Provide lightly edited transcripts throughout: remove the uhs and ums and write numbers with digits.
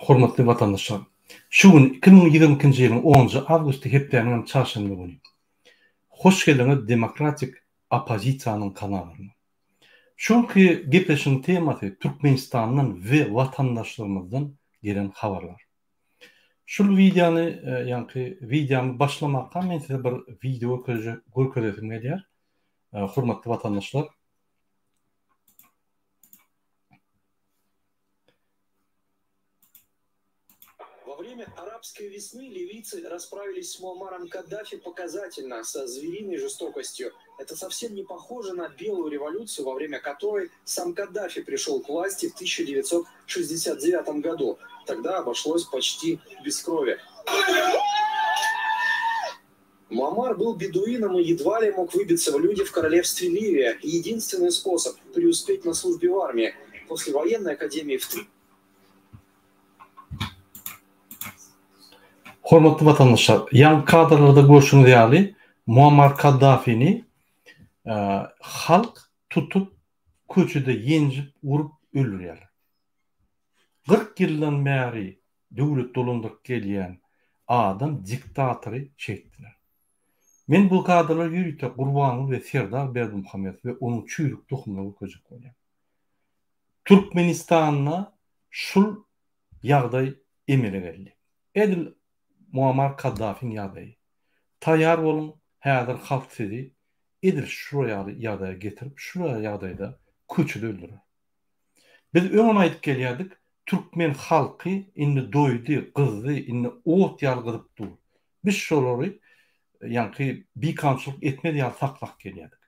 Hormatly vatandaşlar. Şu gün 2022-nji ýylyň 10-njy awgusty hepdeniň çarşamba güni. Hoş geldiňiz demokratik opozisiýanyň kanalyna. Şonky gepleşiň temasy Türkmenistanyň we vatandaşlarymyzdan gelen habarlar. Şul videony, videomy başlamakka men size bir video görkezdim gelýär. Hormatly vatandaşlar. Во время арабской весны ливийцы расправились с Муаммаром Каддафи показательно, со звериной жестокостью. Это совсем не похоже на белую революцию, во время которой сам Каддафи пришел к власти в 1969 году. Тогда обошлось почти без крови. Муаммар был бедуином и едва ли мог выбиться в люди в королевстве Ливия. Единственный способ преуспеть на службе в армии. После военной академии в Hormatly vatandaşlar, yan kadrlarda görüşüňiz ýaly Muammar Kaddafi'ni halk tutup köçüde ýenjip urup öldürýär. 40 ýyldan bäri döwlet dolandyryp gelýän adam diktatory çekdiler. Men bu kadrlar ýürüýte Gurbanyň we Serdar Berdimuhammed we onuň çüýrük dokunmagy köjek bolýar. Türkmenistanyna şul ýagdaý emele geldi. Edil Muammar Kaddafi'nin ýagdaýy. Taýýar bolun, häzir halk sizi edil şu ýagdaýa getirip, şu ýagdaýda köçüde öldürür. Biz öňe aýdyp gelýärdik, Türkmen halky indi doýdy, gyzdy, indi ot ýalgydyp dur. Biz şolary bikamçylyk etmedi ýa saklap gelýärdik.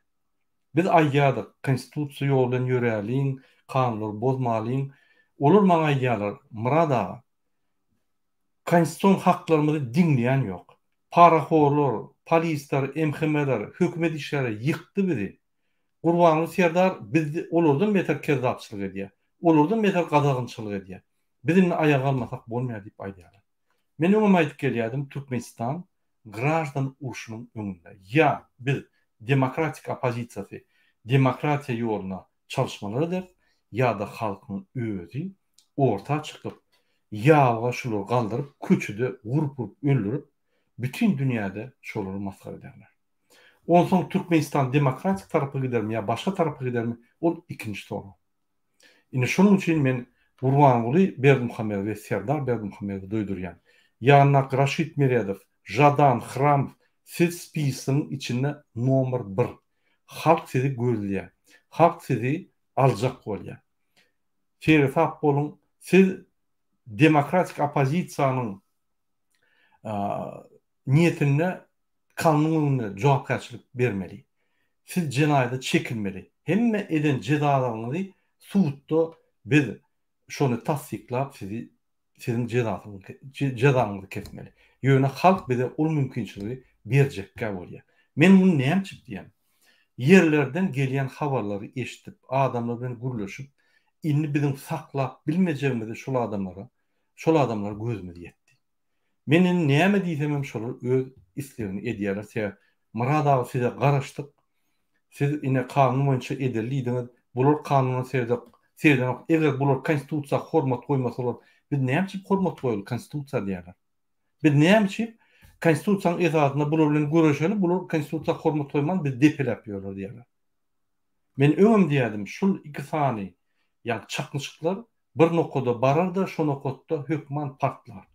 Biz aýýardyk, konstitusiýa ýolundan ýöräliň, kanunlary bozmalyň. Olar maňa aýdýarlar, Murad aga, konstitusiýon haklarymyzy dinleýän ýok. Paraxorlar, polisler, MHM'ler, hökümet işleri yıktı bizi. Gurbanyň Serdar biz olardan beter kezzapçylyk edýär. Olardan beter gadagynçylyk edýär. Bizimle ayağa almasak bolmaýar diýip aýdýarlar. Men öňe aýdyp gelýärdim, Türkmenistan grajdan uruşunyň öňünde. Ya biz demokratik opozisiýasy, demokratiýa ýoluna çalışmalar eder, ya da halkyň özü orta çykyp ýaga şular galdyryp köçüde urup öldürüp bütün dünýäde şolary maskara ederler. Onsoň Türkmenistan demokratik tarapy gidermi ýa başga tarapy gidermi? Ol ikinji soru. Ine şonuň üçin men Gurbanyň Berdimuhammed we Serdar Berdimuhammedi doýdurýan. Ýanak Raşid Meredow, Jadan, Hram, siz spisyň içinde nomer 1. Halk sizi gözleýär. Halk sizi aljak bolýar. Şerefap bolun, siz demokratik opozisiýanyň niyetine kanununa jogapkärçilik bermeli. Siz jenaýda çekilmeli. Hemme eden jezalaryňyzy suwutda biz şonu tasdiklap sizin cezaňyzy kesmeli. Ýöne halk bize ol mümkinçiligi berjekkä bolýar. Men bunu näme diýem? Yerlerden gelýän habarlary eşitip, adamlar bilen gürleşip, indi bizim saklap bilmejegimizi şol adamlar gözüme ýetdi. Menin näme diýsem şolar öz islerini edýärler. Murad aga size garaşdyk. Siz ine kanun boýunça edildiňiz. Bular kanuny serden eger bular konstitusiýa hormat goýmasalar, biz näme üçin hormat goýuly konstitusiýa diýerler. Biz näme üçin konstitusiýaň ezadyna bular bilen görüşeli, bular konstitusiýa hormat goýman biz depelap ýörler diýerler. Men öňüm diýädim, şul iki sany ýa çaknyşyklar bir noktada barar da şo nokada hökman partlar.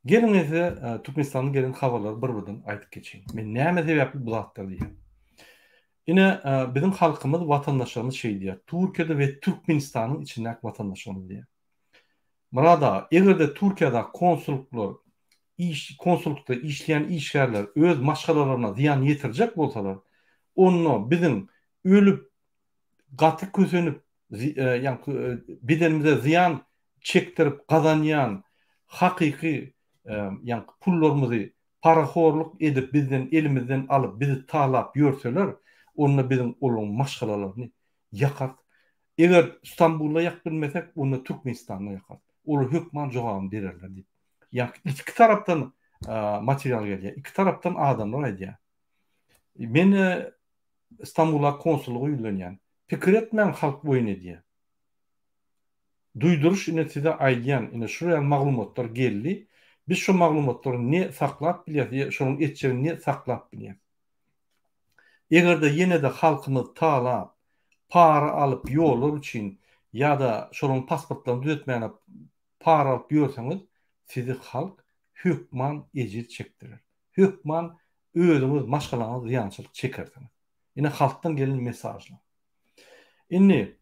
Gelin ese Türkmenistanyň gelen habarlar bir-birinden aýdyp geçeň. Men näme sebäpli bulatdyr diýen. Ine bizim halkymyz, vatandaşlarymyz diýär. Türkiýede we Türkmenistanyň içindäki vatandaşlarymyz diýär. Murada, egerde Türkiýede konsulukda işleyen işgärler öz maşgalalarına ziyan yetirjek bolsalar, onu bizim ölüp gaty kösenip bedenimize ziyan çektirip gazanýan hakyky pullarymyzy paraxorluk edip bizden elimizden alıp bizi talap ýörseler, onunla bizim olan maşgalalarını yakar. Eğer İstanbul'da yak bilmesek, onu Türkmenistan'da yakar. Onu hükman jogabyn bererler deyip. Yani iki taraftan materyal geliyor. İki taraftan adamlar ediyor. Men İstanbul'a konsulluğu ýüzlenýän. Pikir etmän halk boyun ediyor. duyduruş inetide aýdýan, ine şuraya maglumatlar geldi. Biz şu maglumatlary ne saklap bilýär, şonuň etçegini ne saklap bilýär. Egerde ýene de halkymyz taala para alıp ýollar üçin ýa-da şonuň pasportlaryny düzeltmäne para alıp ýörseňiz, sizi halk hökman ejir çekdirir. Hökman özüňiz maşgalaňyz ýançylyk çekersiňiz. Ine halkdan gelen mesajlar. Inni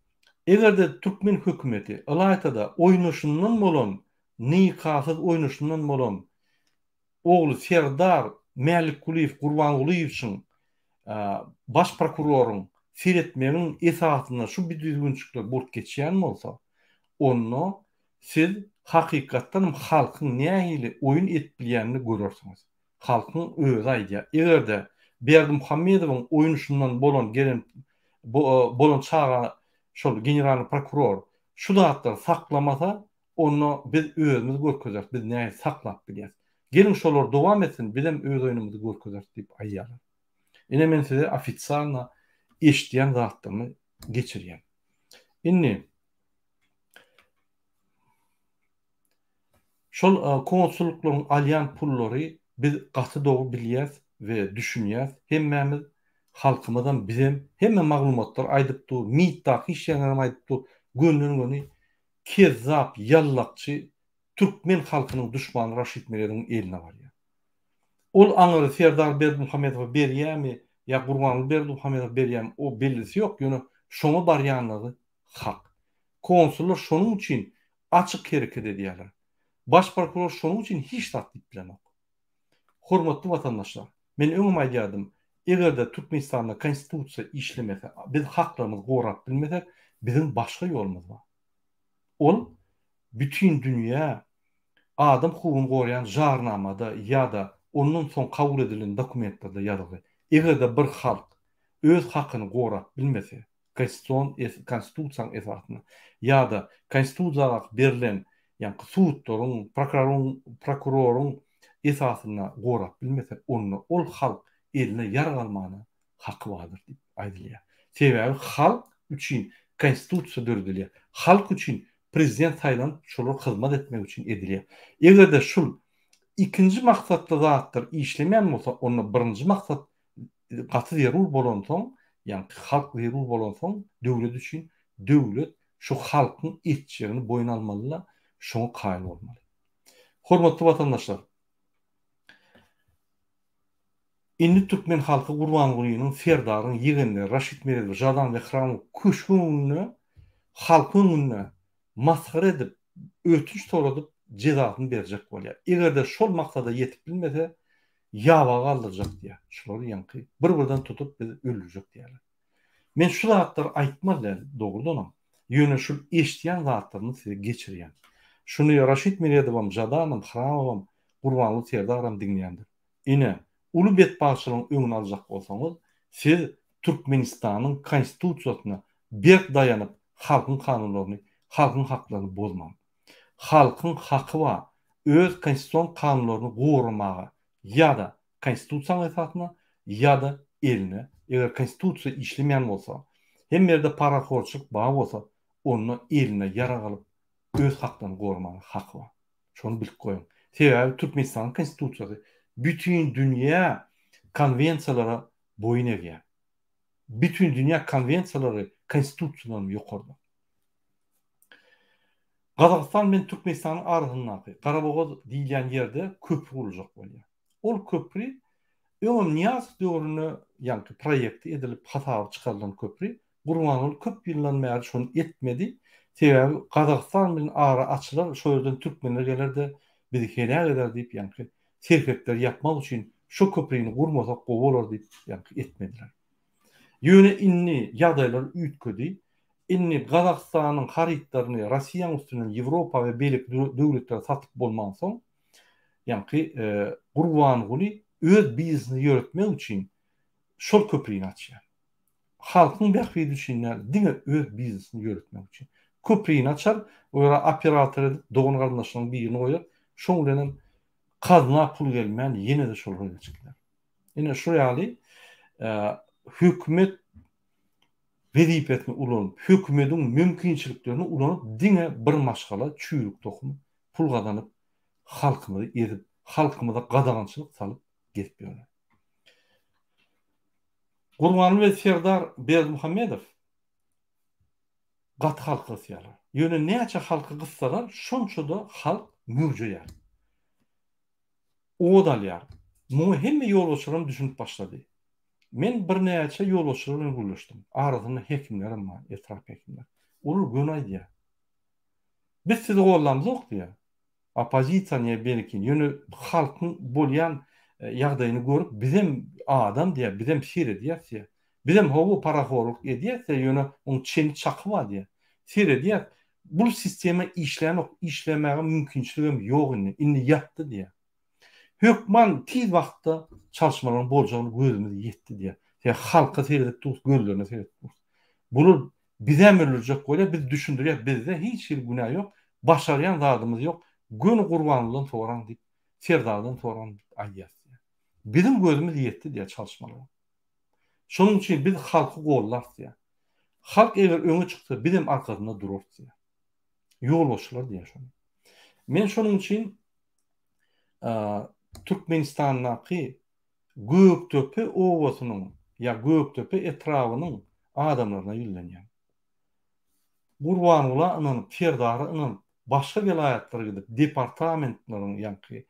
egerde Türkmen hökümeti alaytada oýnaşyndan bolan, nikasyz oýnaşyndan bolan ogly Serdar Mälikguliýew Gurbanguliýew üçin baş prokurorun firetmenin esasyna şu bir düzgünçükler bolup geçýän bolsa, onu siz hakykatdan halkyň nähili oyun etbilýänini görürsüňiz. Halkyň özü aýdýar. Egerde Berdimuhammedowyň oýnaşyndan bolan gelen bolan çağa şol general prokuror şu zatlar saklamasa, onu biz özümüz görkezek, biz näme saklap bilýäs. Gelin şolar dowam etsin, bizim öz oýnumyzy görkezek diýip aýýarlar. Ine men size ofitsialna eşdiýän zatlaryny geçirýän. Inni şol konsulluklaryň alýan pullary biz gaty dogu bilýäs we düşünýäs. Hemmemiz halkymyzdan bizim hemme maglumatlar aýdyp dur, mitdaky işlerini aýdyp dur. Günden-güni kezzap, ýallakçy Türkmen halkynyň düşmany Raşid Merediň eline barýar. Ol aňyry Serdar Berdimuhammedow berýärmi, ýa Gurbanly Berdimuhammedow berýärmi, o bellisi ýok. Ýöne şoňa barýanlygy hak. Konsullar şonuň üçin açyk hereket edýärler. Baş prokuror şonuň üçin hiç tatlyp bilenok. Hormatly watandaşlar, men öňüm aýdýardym, egerde Türkmenistanda konstitusiýa işlemese, biz haklarymyzy gorap bilmesek, bizim başga ýolumyz bar. Ol bütün dünýä adam hukugyny gorayan jarnamada ýa-da ondan soň kabul edilen dokumentlarda ýazyly. Egerde bir halk öz hakyny gorap bilmese, konstitusiýaň esasyna ýa-da konstitusiýaga berilen ýa-ni suwtlaryň, prokurorun esasyna gorap bilmese, onu ol halk eline ýar galmany haky bardyr diýip aýdylýar. Sebäbi halk üçin konstitusiýa döredilýär. Halk üçin prezident saýlanyp şolar hyzmat etmek üçin edilýär. Egerde şul ikinji maksatda zatlar işlemän bolsa, onu birinji maksat gaty zerur bolan soň, ýani halk zerur bolan soň, döwlet üçin döwlet şu halkyň etçegini boýun almaly, şoňa kaýıl bolmaly. Hormatly watandaşlar, indi Türkmen halky Gurbanguliýewiň, Serdaryň, ýegenleri Raşid Merediň, Jadan we Hram köşkününi halkyň önüne maskara edip, ötünç toradyp jezasyny berjek bolýar. Egerde şol maksada ýetip bilmese, ýabaga galdyrjak diýär. Şolary ýanky bir-birden tutup bizi öldürjek diýerler. Men şu zatlary aýtmaly dogrudan. Ýöne şu eşdiýän zatlaryny size geçirýän. Şunu Raşid Merediň, Jadan, Hram, Gurbanly Serdaram diňleýändir. Ine uly betbaşçylygyň öňüni aljak bolsaňyz, siz Türkmenistanyň konstitusiýasyna berk daýanyp halkyň kanunlaryny, halkyň haklaryny bozmaň. Halkyň haky bar, öz konstitusiýon kanunlaryny goramaga ýa-da konstitusiýaň esasyna ýa-da eline, eger konstitusiýa işlemän bolsa, hem ýerde paraxorçylyk bar bolsa, onu eline ýara galyp öz haklaryny goramaga haky bar. Şonu bilip goýun. Sebäbi Türkmenistanyň konstitusiýasy bütün dünya konvensiyalara boyun eğer. Bütün dünya konvensiyaları konstitusiyadan yukarıda. Kazakistan men Türkmenistan'ın arasında Karabağ diýilen yerde köprü olacak bolýar. Ol köprü öňüm Niyaz döwrüne ýanky proýekti edilip hasaby çykarylan köprü. Gurbanly köp ýyldan bäri şonu etmedi. Sebäbi Kazakistan bilen ara açylar, şo ýerden türkmenler gelerde bizi helal eder diýip ýanky serketler yapmak için şu köprüyni kurmasak gowalar diýip ýanky etmediler. Ýöne inni ýagdaýlar üýtgedi. Inni Kazakstanyň haritlaryny Russiýa üstünden Ýewropa we beýlik döwletlere satyp bolman soň, ýanky Gurbanguly öz biznesini ýöretmek üçin şol köprüyni açýar. Halkyň bähri düşünýär, diňe öz biznesini ýöretmek üçin köprüyni açar, ora operator dogun gardaşlaryň birini goýar, şoň bilen kazna pul gelmän ýene de şol geçikler. Ine şu ýaly hökümet wezipetini ulanıp, hökümetin mümkinçiliklerini ulanıp, dine bir maşgala çüýrük dokunup, pul kazanıp, halkymyzy edip, halkymyza gadagançylyk salyp getýärler. Gurbanly we Serdar Berdimuhammedow gat halky ýalar. Ýöne näçe halky gyssalar, şonço-da halk mürjeýär. Odalýar. Muňa hemme ýolbaşçylaryň düşünip başlady. Men bir näçe ýolbaşçylar bilen görüşdim. Arasynda hekimlerim bar, etraf hekimler. Olar gönaýdy. Biz sizi gollamyzok diýär. Opozisiýa niýe belki ýöne halkyň bolýan ýagdaýyny görüp bizem adam diýär, bizem şeýle diýär. Bizem howu paraxorluk edýärse ýöne oň çeni çakyba diýär. Şeýle diýär. Bu sistema işlemäge mümkinçiligim ýok inni ýatdy diýär. Hökman tiz wagtda çalışmaların boljagyny gözümiz ýetdi diýär. Halka seyredip dur, gözlerine seyredip dur. Bunu bize emrilecek böyle biz düşündürüyor. Bizde hiç bir günah yok. Başarayan zadımız yok. Gün kurbanlığından soran deyip, Serdar'dan soran ayyaz. Bizim gözümüz yetti diye çalışmalar. Şunun için biz halkı gollar diye. Halk eğer öne çıktı, bizim arkasında durur diye. Yol boşlar diye şunu. Men şunun için Türkmenistan'daki Göktepe Ovasynyň ya Göktepe etrafynyň adamlaryna ýülenýär. Gurbanula anyň Serdary anyň başga vilayatlara gidip departamentlaryň ýa-ni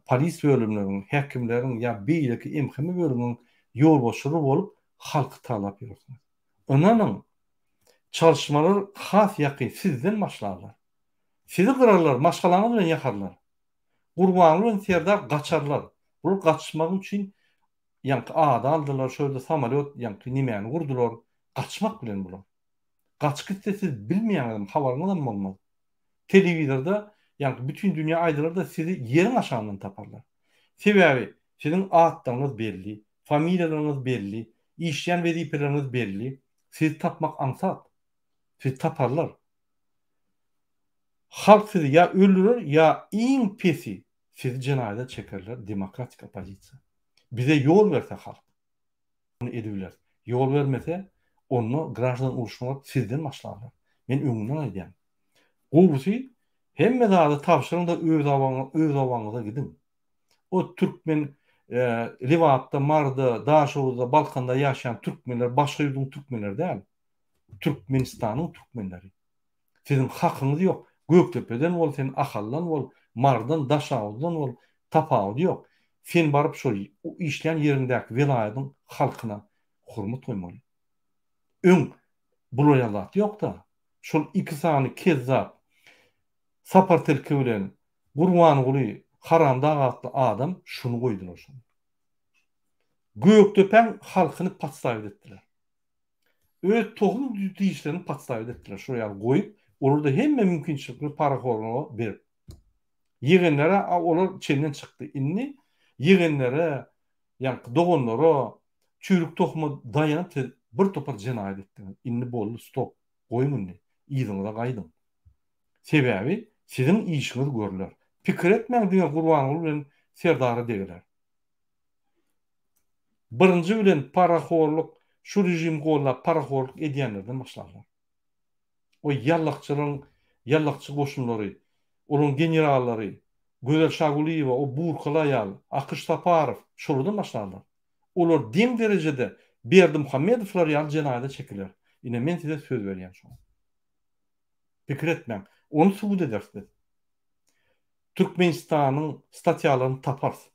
polis bölümlerinin, hekimlerin ya beýleki emhimi bölümünün ýolbaşçyly bolup halky talap ýörüňiz. Onanyň çalışmalary has ýaky sizden başlarlar. Sizi gırarlar, maşgalaňyz bilen ýakarlar. Gurbanly we Serdar gaçarlar. Bu gaçmak üçin ýa-ni ada aldylar, şöyle samolyot ýa-ni nimäni gurdular, gaçmak bilen bular. Gaçky siz bilmeýän adam habaryňyz bolmaz. Telewizorda ýa-ni bütün dünýä aýdylarda sizi ýerin aşağından taparlar. Sebäbi sizin atlaryňyz belli, familiýalaryňyz belli, işleýän wezipeleriniz belli. Sizi tapmak ansat. Sizi taparlar. Halk sizi ya öldürür ya iň pesi sizi cenaýede çekerler, demokratik opozisiýa. Bize yol verse halk. Onu edibler. Yol vermese onu građan uruşmalar sizden başlarlar. Men öňünden aýdýam. Gowusy hemme zady tapşyryň da öz awaňyza gidin. O Türkmen Liwatda, Marda, Daşowda, Balkanda ýaşaýan türkmenler başga ýurdun türkmenleri däl. Türkmenistanyň türkmenleri. Sizin hakyňyz ýok. Göktepe'den bol, sen Ahaldan bol, Mardan, Daşawdan bol, tapawdy ýok. Sen barıp şol işleýän ýerindäki vilayatyň halkyna hurmat goýmaly. Öň bu loýallat ýok da. Şol iki sany kezzap sapar telki bilen Gurbanly Haramda gatly adam şunu goýdular şunu. Göktepeň halkyny patsaýyp etdiler. Öz tohum diýişlerini patsaýyp etdiler. Şo ýaly goýup, orada hemme mümkinçilikli paraxorluğa berip. Ýegenlere olar çenden çykdy. Inni ýegenlere, ýa-ni dogonlara çüýrük tohumy daýanyp bir topar jenaýat etdiler. Inni boldy stop. Goýmyny. Ýygyňyza gaýdym. Sebäbi sizin işiniz görüler. Pikir etmeň diýen Gurbanly bilen Serdary degler. Birinji bilen paraxorluk, şu rejim gollap paraxorluk edýänlerden başlarlar. O yallakçı goşunlary, onun generallary, Gözel Şaguliýewa, o Burkala ýaly, Akyş Taparow şoladan başlarlar. Olar dem derejede Berdimuhammedowlar ýaly jenaýada çekilýär. Ine men size söz berýän şo. Pikir etmeň. Onu subut edersiz. Türkmenistanyň statýalaryny taparsy.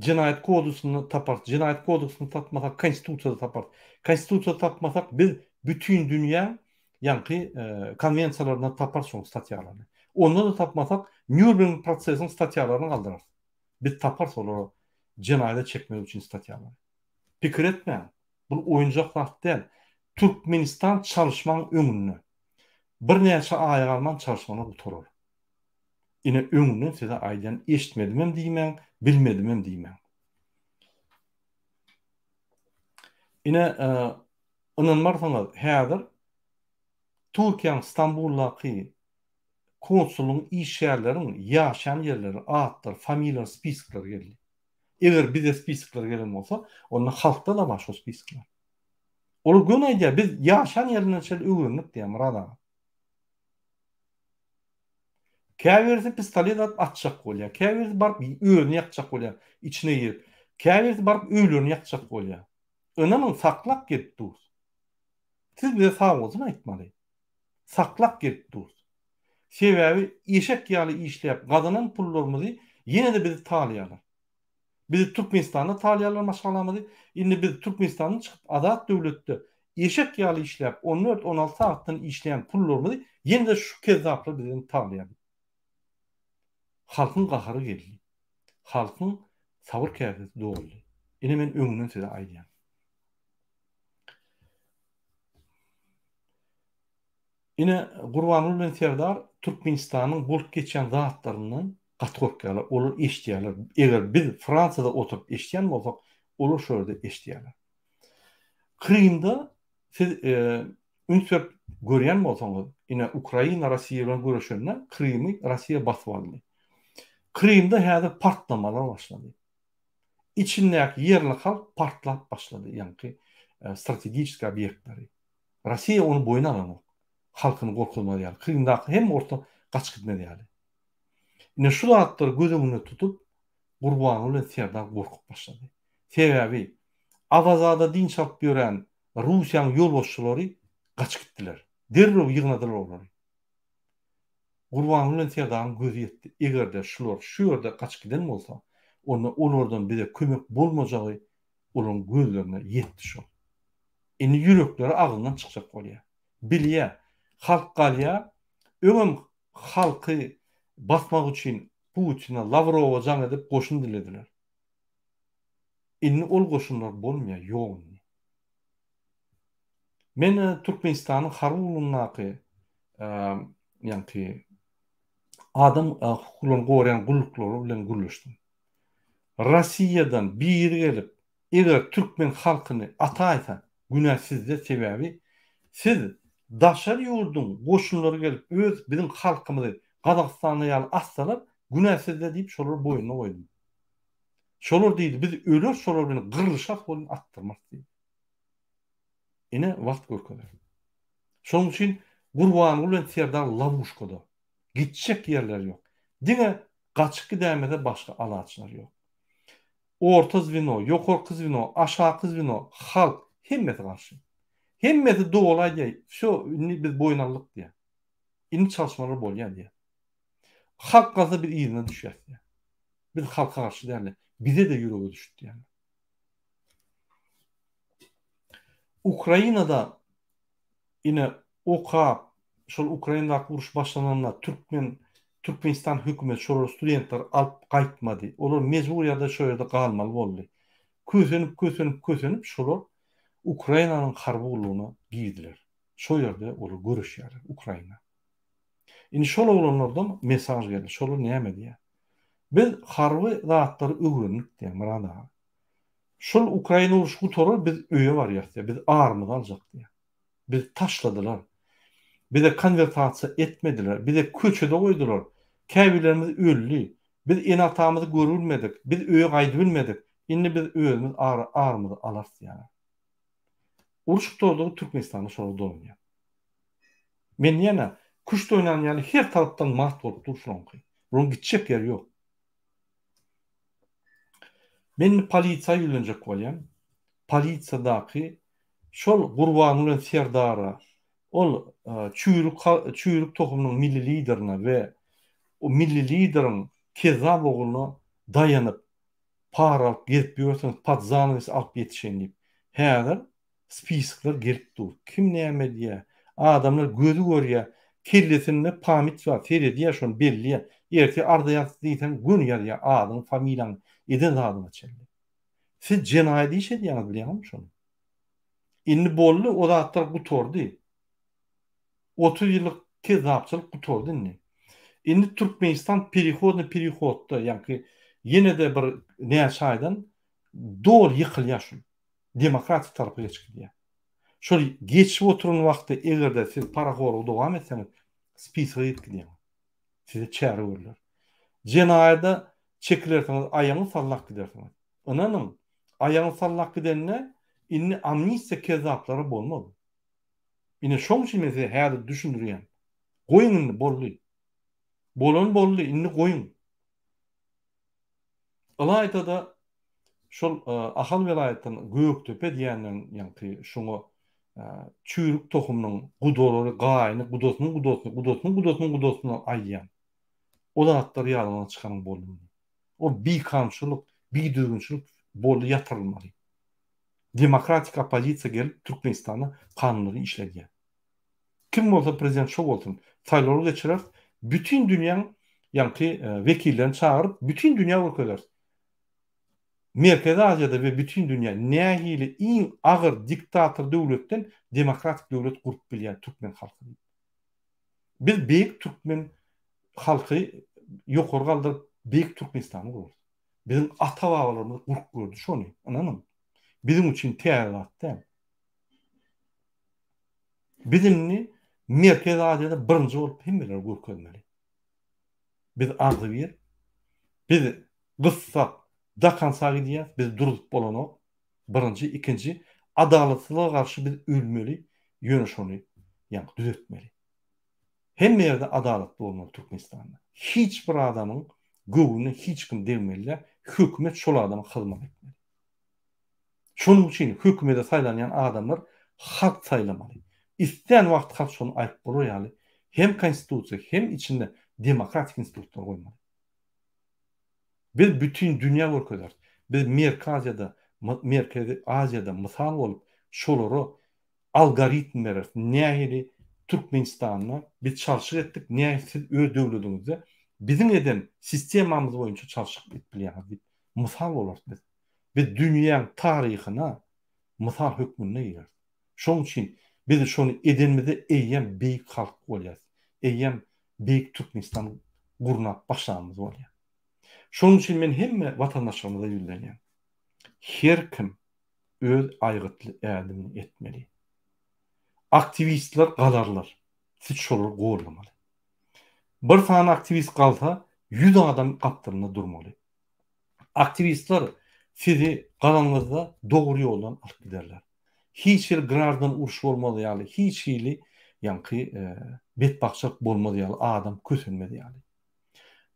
Cinayet kodusyny taparsy. Cinayet kodusyny tapmasak konstitusiýada taparsy. Konstitusiýada tapmasak biz bütün dünýä ýa-ni konvensiýalaryna taparsy şol statýalaryny. Onu da tapmasak Nürnberg prosesiniň statýalaryny galdyrar. Biz taparsy olary cinayete çekmek üçin statýalary. Pikir etmeň. Bu oýunjak wagt däl. Türkmenistan çalışmaň öňünde. Bir näçe aýy galman çalışmany guturar. Ine öňünden size aýdan eşitmedimem diýmän, bilmedimem diýmän. Ine inanmarsaňyz häzir Türkiýanyň Stambuldaki konsulun iş ýerleriniň ýaşaýan ýerleri, atlar, familiýalar, spiskler geldi. Eger bize spiskler gelen bolsa, onda halkda da başga spiskler. Ol göneýär biz ýaşan ýerinden şeýle öwrenip diýär rada. Käbirsi pistolet atjak bolýar. Käbirsi baryp öýüni ýakjak bolýar, içine girip. Käbirsi baryp öýlerini ýakjak bolýar. Öňem saklap gelip dur. Siz bize sağolsun aýtmaly. Saklap gelip dur. Sebäbi eşek ýaly işläp gazanan pullarymyzy ýene de bizi talýarlar. Biz Türkmenistanda talýarlar maşgalamyzy, indi biz Türkmenistanyň çykyp azat döwletde eşek ýaly işläp 14-16 saatdan işleýän pullarymyzy ýene de şu kezzaplar bizden talýar. Halkyň gahary geldi. Halkyň sabır käbesi doldy. Ine men öňünden size aýdýan. Ine Gurbanuly bilen Serdar Türkmenistanyň bolup geçen zatlaryndan gatgorkalar, olar eşdiýärler. Eger biz Fransada oturup eşdiýän bolsak, olar şöyle eşdiýärler. Krymda siz ünsüp görýän bolsaňyz, ine Ukraina Rossiýa bilen görüşende Krymy Rossiýa basyp aldy. Krymda häzir partlamalar başlady. İçindäki yerli halk partlap başlady, ýani strategik obyektleri. Rossiýa onu boyuna alany. Halkyny gorkulmaly ýaly. Krymdaky hem orta gaç gitmeli ýaly. Ine şu zatlar gözüňde tutup Gurbanuly bilen Serdar gorkup başlady. Sebäbi Avazada din çap gören Rusiýanyň ýolbaşçylary gaç gitdiler. Derrew ýygnadylar olary. Gurbanuly bilen Serdaryň gözü ýetdi. Egerde şular şu ýerde gaç giden bolsa, onda olardan bize kömek bolmajagy olaryň gözlerine ýetdi şol. Indi ýürekleri agyndan çykjak bolýar. Bilýär, halk galýar, öňem halky basmak üçin Putin'e Lavrowa jaň edip goşun dilediler. Indi ol goşunlar bolmaýar, ýok. Men Türkmenistanyň Harulunnaky ýani adam hukuklaryny gorýan gullukları bilen gürleşdim. Rossiýadan bir gelip eger Türkmen halkyny ataýsa günäsizde sebäbi siz daşar ýurdun goşunlary gelip öz bizim halkymyzy Gazakstana ýaly assalar günäsizde diýip şolar boýuna goýdy. Şolar diýdi biz öler şolar bilen gyrlyşak bolan attyrmak diýdi. Ine wagt görkezler. Şonuň üçin Gurbanuly bilen Serdar lavuşkada. Gitjek yerler ýok. Diňe gaçyk gidämede başga alaçlar ýok. Orta zwino, ýokarky zwino, aşağı zwino, halk hemmeti garşy. Hemmeti dogalaýdy. Şo biz boýnalyk diýär. Indi çalışmalar bolýar diýär. Halk gaza bir ýerine düşýär diýär. Biz halka garşy däl, bize de ýüregi düşdi diýär. Ukrainada ine oka şol Ukrainada uruş başlananda Türkmenistan hökümet şol studentler alıp gaýtmady. Olar mejbur ýa-da şo ýerde galmaly boldy. Kösenip şolar Ukrainanyň harbyglygyna giýdiler. Şo ýerde olar görüşýär Ukraina. Indi şol olanlardan mesaj geldi. Şolar näme diýär? Biz harby zatlary öwrenip diýär murada. Şol Ukraina uruş gutorar biz öýe barýar diýär. Biz armyzy aljak diýär. Biz taşladylar. Bize konvertasiya etmediler. Bize köçede koydular. Käbirlerimiz öldü. Biz enatamızı görülmedik. Biz öýe gaýdy bilmedik. Indi biz öýümüz armyzy alas ýa. Uruş tordugy Türkmenistanyň şol dolunýar. Men ýene kuş doýnan ýaly her tarapdan mat bolup durşuňky. Bunun gitjek ýeri ýok. Men polisiýa ýülenjek bolýan. Polisiýadaky şol Gurbanuly bilen Serdara ol çüýrük tohumynyň milli liderine ve o milli liderin kezzap oğluna dayanıp para alıp gelip ýörseňiz padzanyňyzy alıp ýetişen diýip häzir spiskler gelip dur. Kim näme diýär? Adamlar gözü görýär. Kellesinde pamit var. Feredi ýaşon belli. Erti arda ýatsy diýsen gün ýa adyň familiýaň eden zadyna çeldi. Siz jenaýat iş edýäňiz bilýärmi şonu? Indi bolly o zatlar gutordy. 30 ýyllyk kezzapçylyk gutordy indi. Indi Türkmenistan perihodda, ýani ýene de bir näçe aýdan dol ýykylýar şu. Demokratik tarapy geçip diýär. Şol geçip oturan wagtda egerde siz paragoru dowam etseňiz, spiska ýetdi. Size çäre görler. Jenaýda çekilersiňiz, aýaňyz sallak gidersiňiz. Ananın ayağını sallak gidenine inni amnistiya kezapları bolmadı. Ine şoň üçin mezi häzir düşündürýän. Goýun inni bolly. Bolan bolly, inni goýun. Alayda şol Ahal welaýatyň Göktepe diýenden ýa-ni şoňa çüýrük tohumynyň gudolary gaýny, gudosyny aýýan. O zatlar ýalyna çykanyň boldy. O bikamçylyk, bidürgünçilik boldy ýatyrylmaly. Demokratik opozisiýa gelip Türkmenistana kanunlary işledýär. Kim bolsa prezident şo bolsun, saýlawlar geçirer, bütün dünýäň wekillerini çağırıp bütün dünýä ülkeler Merkezi Asyada we bütün dünýä nähili iň agyr diktator döwletden demokratik döwlet gurup bilýän Türkmen halky. Biz beýik Türkmen halky ýokary galdyryp beýik Türkmenistany gurur. Bizim ata-babalarymyz gurup gördü şonu, ananyň. Bizim üçin täýärlatda. Bizimni Merkezi Asyada birinji bolup hemmeler gurup görmeli. Biz ardy bir, biz gyssak dakan sagidiýär, biz durup bolany birinji, ikinji adalatlyga garşy biz ölmeli, ýönüşini ýa-ni düzeltmeli. Hemme ýerde adalatly bolmaly Türkmenistanda. Hiç bir adamyň göwüne hiç kim degmeli, hökümet şol adama hyzmat etmeli. Şonuň üçin hökümete saýlanýan adamlar halk saýlamaly. İsteýän wagt halk şonu aýyp bolýaly. Hem konstitusiýa, hem içinde demokratik institutlar goýmaly. Biz bütün dünýä görkezler. Biz Merkezi Asyada mysal bolup şolary algoritm berer. Nähili Türkmenistanyna biz çalşyk etdik. Nähili siz öz döwletiňizde bizim eden sistemamyz boýunça çalşyk etbilýär. Mysal bolar biz. Biz dünýäň taryhyna mysal hökmüne ýer. Şoň üçin biz şonu edenmizde eýýän beýik halk bolýar. Eýýän beýik Türkmenistan gurnap başlamamyz bolýar. Şoň üçin men hemme watandaşlarymyza ýüllenýär. Her kim öz aýgytly ädimini etmeli. Aktivistler galarlar. Siz şolary gorlamaly. Bir sana aktivist galsa 100 adam gapdyryna durmaly. Aktivistler sizi galaňyzda dogry ýoldan alyp giderler. Hiç bir grardan uruş bolmaly ýaly, hiç hili betbakçylyk bolmaly ýaly adam kösenmeli ýaly.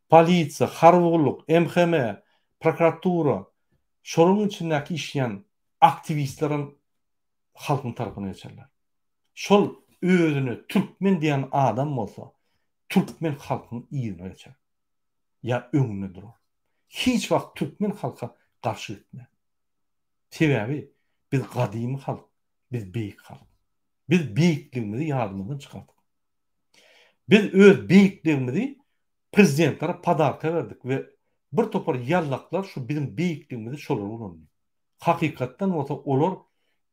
Polisiýa, harwurluk, MHM, prokuratura, şonuň içindäki işleýän aktivistlerin halkyň tarapyna geçerler. Şol özüne Türkmen diýen adam bolsa, Türkmen halkyň ýerine geçer. Ya öňüne durar. Hiç wagt Türkmen halka garşy etme. Sebäbi biz gadymy halk, biz beýik halk. Biz beýikligimizi ýadymyzdan çykardyk. Biz öz beýikligimizi prezidentlere padarka verdik ve bir topar yallaklar şu bizim beýikligimizi şolar ulandy. Hakykatdan olar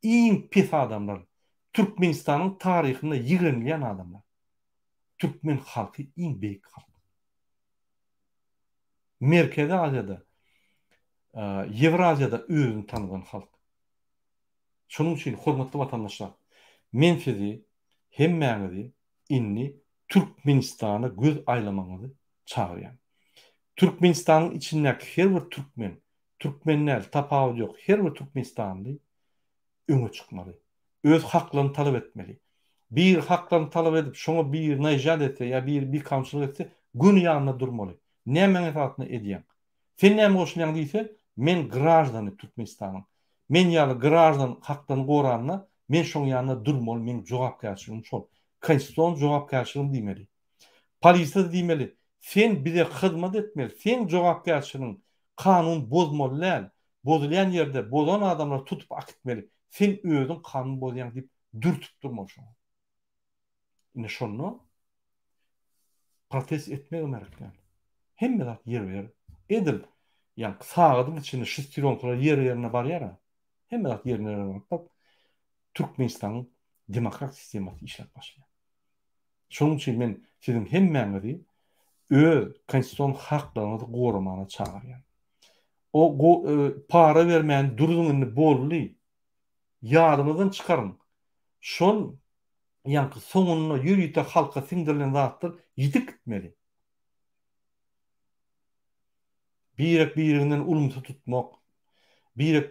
iň pis adamlar. Türkmenistanyň taryhyna ýigrenilýän adamlar. Türkmen halky iň beýik halk. Merkezi Asyada, Ewraziýada özüni tanygan halk. Şonuň üçin hormatly watandaşlar, men sizi hemmäňizi inni Türkmenistana göz aýlamaňyzy çagyrýan. Türkmenistanyň içindäki her bir Türkmenler tapawut ýok, her bir Türkmenistanly öňe çykmaly. Öz haklaryny talap etmeli. Bir haklaryny talap edip şoňa bir najat etse ýa bir kamçylyk etse gün ýanyna durmaly. Näme menfaatny edýän? Sen näme goşulýan diýse, men grajdany Türkmenistanyň. Men ýaly grajdan haklaryny goranyna men şoň ýanyna durmaly, men jogapkärçiligim şol. Konstitusiýon jogapkärçiligim diýmeli. Polisiýa diýmeli, sen bize hyzmat etmeli. Sen jogapkärçiligiň kanun bozmaly. Bozulýan ýerde bozan adamlar tutup akitmeli. Sen özüň kanun bozýan diýip dürtüp durma şoň. Ine şonu protest etmek gerekli. Hemme zat yer edil. Yani sağadyň içinde şistironklar ýerine barýar. Hemme zat ýerine barýar. Türkmenistanyň demokratik sistematy işläp başlaýar. Şonuň üçin men siziň hemmäňizi öz konstitusiýon haklaryňyzy goramagyna çagyrýan. O para bermän durduňyny bolly ýadymyzdan çykaryn. Şol ýa-ni soňuny ýürüýte halka siňdirilen zatlar ýitip gitmeli. Birinden ulumsa tutmak,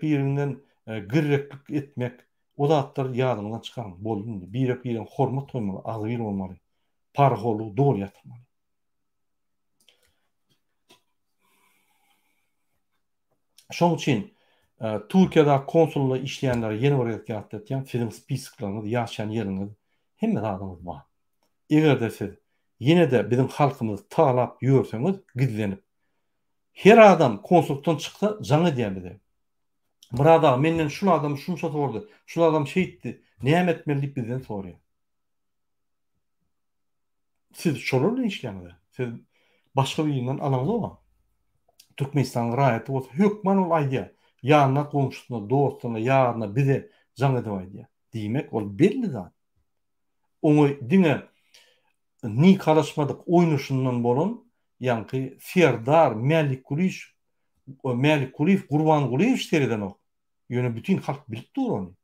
birinden gırreklik etmek, o zatlar ýadyndan çykarma boldy. Birinden hormat toýmaly, azyr bolmaly, parholu doğru yatırmaly. Şoň üçin Türkiýede konsulda işleýänler ýeni bir ýetýät etýän film spiskalarynda ýaşaýan ýeriňiz hemme adamyz bar. Eger siz ýene-de bizim halkymyzy taglap ýörseňiz gizlenip. Her adam konsuldan çyksa jaňy diýerdi. Bir adam menden şu adam şunça sordy, şu adam şeýitdi, näme etmeli diýip bizden soraýar. Siz şolary işleýänler. Siz başga bir ýerden alaňyz. Türkmenistan raýaty bolsa hökman ol aýdýar. Ýanyna goňşusyna, dostuna, ýaryna bize jaň edip aýdýar. Diýmek ol belli zat. Oňa diňe ni karışmadyk oýnaşyndan bolan ýanky Serdar Mälik Kuliş Gurban Guliýew seriden ok. Ýöne bütün halk bilip dur onu.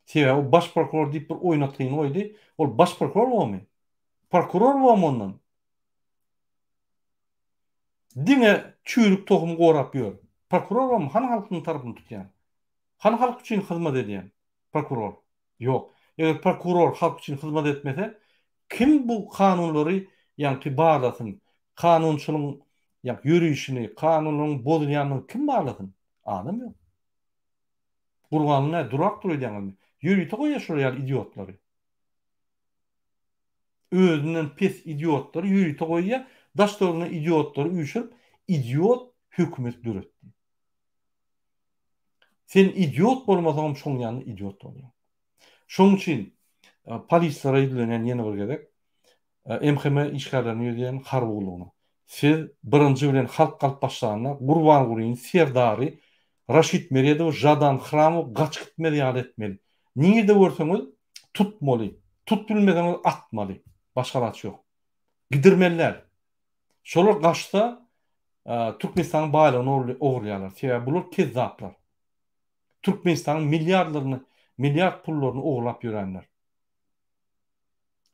Sebäbi o baş prokuror diýip bir oýnatyň oýdy. Ol baş prokuror bolmy? Prokuror bolmy ondan? Diňe çüýrük tohum gorap ýör. Prokuror bolmy? Han halkyň tarapyny tutýan. Han halk üçin hyzmat edýän prokuror. Ýok. Eger prokuror halk üçin hyzmat etmese, kim bu kanunlary ýanky bağlasyn? Kanunçylyň ýa ýürüýüşini, kanunyň bozulýanyny kim bağlasyn? Adam ýok. Gurbanlyna durak durýan. Ýürüýte goýa şol idiotlary. Özünden pes idiotlary ýürüýte goýa, daşlaryna idiotlary üýşüp, idiot hökümet döretdi. Sen idiot bolmasaň şoň ýany idiot bolýar. Şoň üçin polislara ýüzlenen ýene bir gerek. MHM işgärlerini ýödýän harbuglugyny. Siz birinji bilen halk galyp başlagyna Gurban Guliýew, Serdary, Raşit Meredow, Jadan Hramow gaç gitmeli ýaly etmeli. Niňede görseňiz tutmaly. Tut bilmeseňiz atmaly. Başga gaç ýok. Gidirmeliler. Şolar gaçsa Türkmenistanyň baýlygyny ogurlaýarlar. Sebäbi bular kezzaplar. Türkmenistanyň milyard pullaryny ogurlap ýörenler.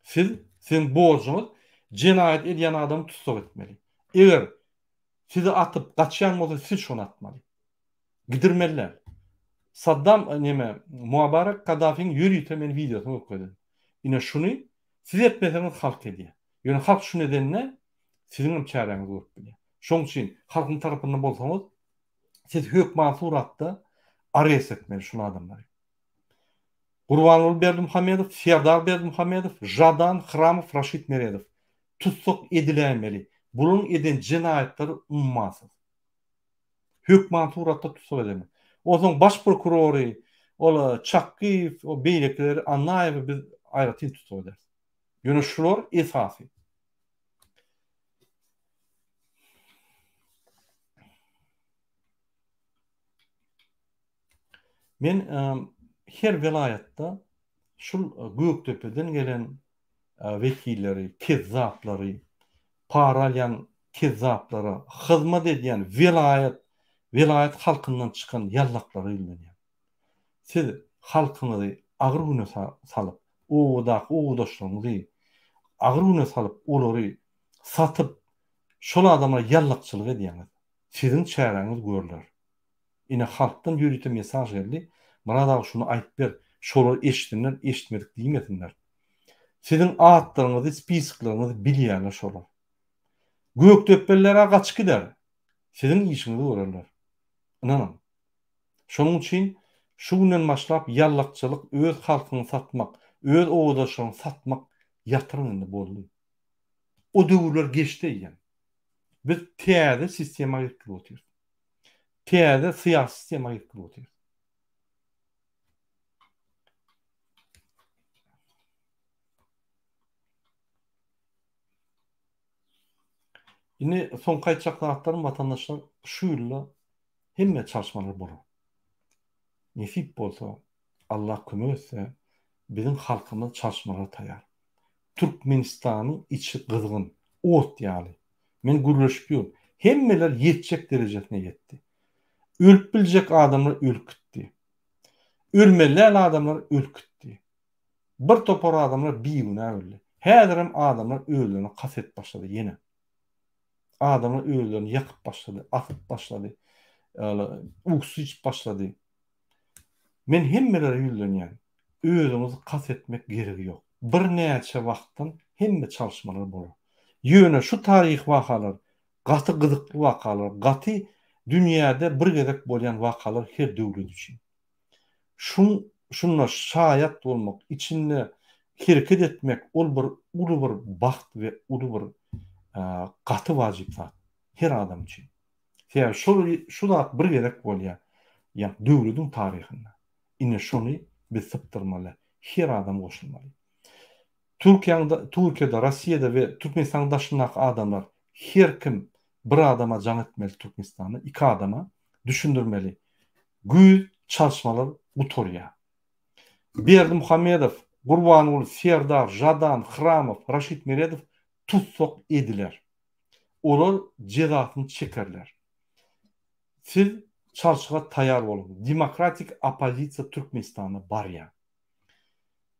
Sizin borcuňyz jinayet edýän adamy tutsak etmeli. Eger sizi atyp gaçýan bolsa siz şonu atmaly. Gidirmeliler. Saddam Mubarak Kaddafi'nin ýürüýte men videosyny okudum. Ine şunu siz etmeseňiz halk edýär. Ýöne halk şu nedenle sizin çäreňiz bolup bilýär. Şoň üçin halkyň tarapyndan bolsaňyz siz hökman suratda arrest etmeli şu adamlary. Gurbanly Berdimuhammedow, Serdar Berdimuhammedow, Jadan Hramow, Raşit Meredow tutsak edilenmeli. Bunun eden cinayetleri ummansız. Hökman suratda tutsak edilmeli. O zaman baş prokuroru, ola Çakkiýew, o beýlekleri Annaýew biz aýratyn tutsak ederiz. Ýöne şular esasy. Men her vilayetde şul Göktepe'den gelen vekilleri, kezzapları, paralyan kezzapları, hyzmat edýän vilayet halkyndan çykan ýallaklary bilýär. Siz halkyňyzy agyr güne salyp, oğdaşlaryňyzy agyr güne salyp, olary satyp, şol adamlara ýallakçylyk edýäňiz. Sizin çäreňiz görüler. Ine halkdan ýürüýte mesaj geldi. Bana da şunu aýdyp ber. Şolar eşitdiler, eşitmedik diýmesinler. Sizin atlaryňyzy, spiskaryňyzy bilýärler şolar. Gökdöpelere gaç gider. Sizin işinizi görerler. İnanın. Şonuň üçin şu günden başlap ýallakçylyk, öz halkyny satmak, öz oğdaşlaryny satmak ýatyryndy boldy. O döwürler geçdi ýa. Biz täze sistema ýetip oturýar. Täze syýasy sistema ýetip oturýar. Yine son kayıtçaklarım vatandaşlar şu yılla hemme çalışmalar bolar. Nesip bolsa, Allah kömek etse bizim halkımız çalışmalara tayar. Türkmenistan'ın içi kızgın, ot yani. Men gürleşiyor. Hemmeler yetecek derecesine yetti. Ölüp bilecek adamlar ülkütti. Ölmeliler adamlar ülkütti. Bir topar adamlar bir güne öldü. Her adamlar öldüğüne kaset başladı yine. Adamlar öldüğünü yakıp başladı, atıp başladı. Uykusu hiç başladı. Men hemmelere ýüzlenýän. Özüňizi kas etmek geregi ýok. Bir näçe wagtdan hemme çalışmalar bolar. Ýöne şu taryh wakalar, gaty gyzykly wakalar, gaty dünýäde bir gezek bolýan wakalar her döwlet üçin. Şunla şaýat bolmak, içinde hereket etmek ol bir uly bir baht we uly bir gaty wajyp zat her adam üçin. Şeýle şu zat bir gezek bolýar. Ýa döwletiň taryhynda. Ine şonu biz sypdyrmaly. Her adam goşulmaly. Türkiýede, Rossiýada we Türkmenistanda daşynak adamlar her kim bir adama jaň etmeli Türkmenistany, iki adama düşündirmeli. Güýz çalışmalar utorýar. Berdi Muhammedow, Gurbanoğlu, Serdar, Jadan, Hramow, Raşid Meredow tutsok ediler. Olar cezasyny çekerler. Siz çalışyga taýýar bolun. Demokratik opozisiýa Türkmenistanda barýar.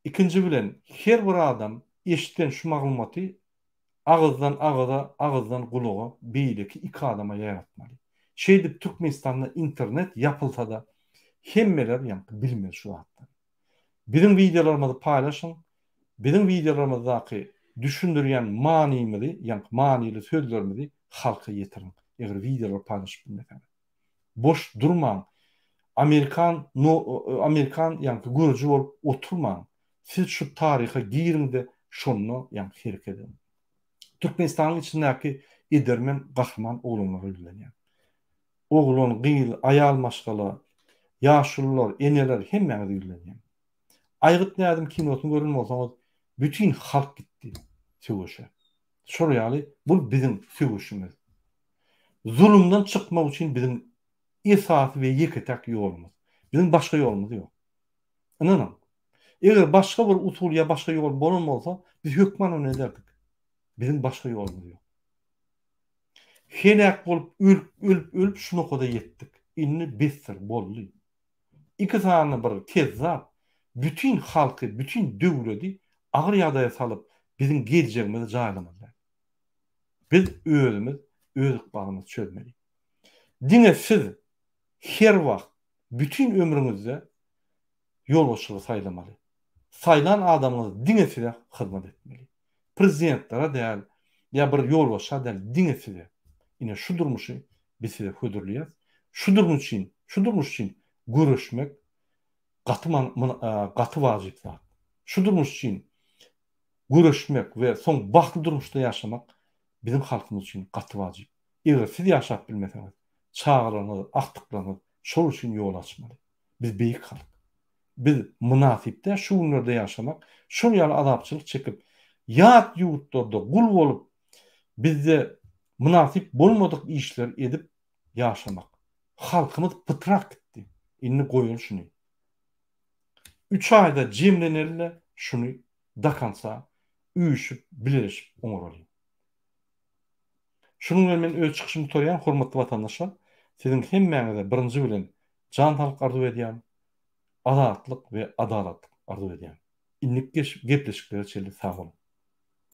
İkinci bilen her bir adam eşitden şu maglumaty ağızdan ağıza, ağızdan kulağa beýleki iki adama ýaratmaly. Şeýdip Türkmenistanda internet yapylsa da hemmeler ýa-ni bilmez şu hatda. Bizim videolarymyzy paýlaşyň. Bizim videolarymyzdaky düşündirýän manymyzy, ýa-ni manyly sözlerimizi halka ýetiriň. Eger videolar paýlaşyp bilmesen. Boş durmaň. Amerikan ýa-ni gürüji bolup oturmaň. Siz şu taryha giýiňde şonu ýa-ni hereket edin. Türkmenistanyň içindäki edermen gahryman oglanlar öldürilýär. Oglan, gyl, aýal maşgala, ýaşullar, eneler hemmäňe öldürilýär. Aýgyt nädem kinosyny görün bolsaňyz bütün halk gitdi söwüşe. Şoraýaly bu bizim söwüşimiz. Zulümden çykmak üçin bizim esasy we ýeketek ýolumuz. Bizim başga ýolumuz ýok. Ananam. Eger başga bir usul ýa başga ýol bolmasa biz hökman onu ederdik. Bizim başga ýolumuz ýok. Helak bolup ölüp şunu koda ýetdik. Inni besir boldy. İki sany bir kezzap bütün halky, bütün döwleti agyr ýagdaýa salyp bizim geljegimizi jaýlamadylar. Biz özümiz, öz ykbalymyzy çözmeli. Diňe siz her wagt bütün ömrüňizde ýolbaşçyly saýlamaly. Saýlan adamyňyz diňe size hyzmat etmeli. Prezidentlere däl, ýa bir ýolbaşça däl diňe size. Ine şu durmuşy biz size hödürlýär. Şu durmuş üçin görüşmek gaty wajyp zat. Şu durmuş üçin görüşmek we soň bagtly durmuşda ýaşamak bizim halkymyz üçin gaty wajyp. Eger siz ýaşap bilmeseňiz, çağıranyz, akdyklaryňyz şol üçin ýol açmaly. Biz beýik halk. Biz münasipde şu günlerde ýaşamak, şol ýaly azapçylyk çekip, ýat ýurtlarda gul bolup bizde münasip bolmadyk işler edip ýaşamak. Halkymyz pytrak gitdi. Inni goýun şunu. 3 aýda jemlenelile şunu dakansa üýüşüp bileşip oňraly. Şunun bilen men öz çykyşymy torýan hormatly watandaşlar, siziň hemmäňize birinji bilen jan halk arzu edýän azatlyk we adalatlyk arzu edýän. Innik gepleşikleri çeli sag bolun.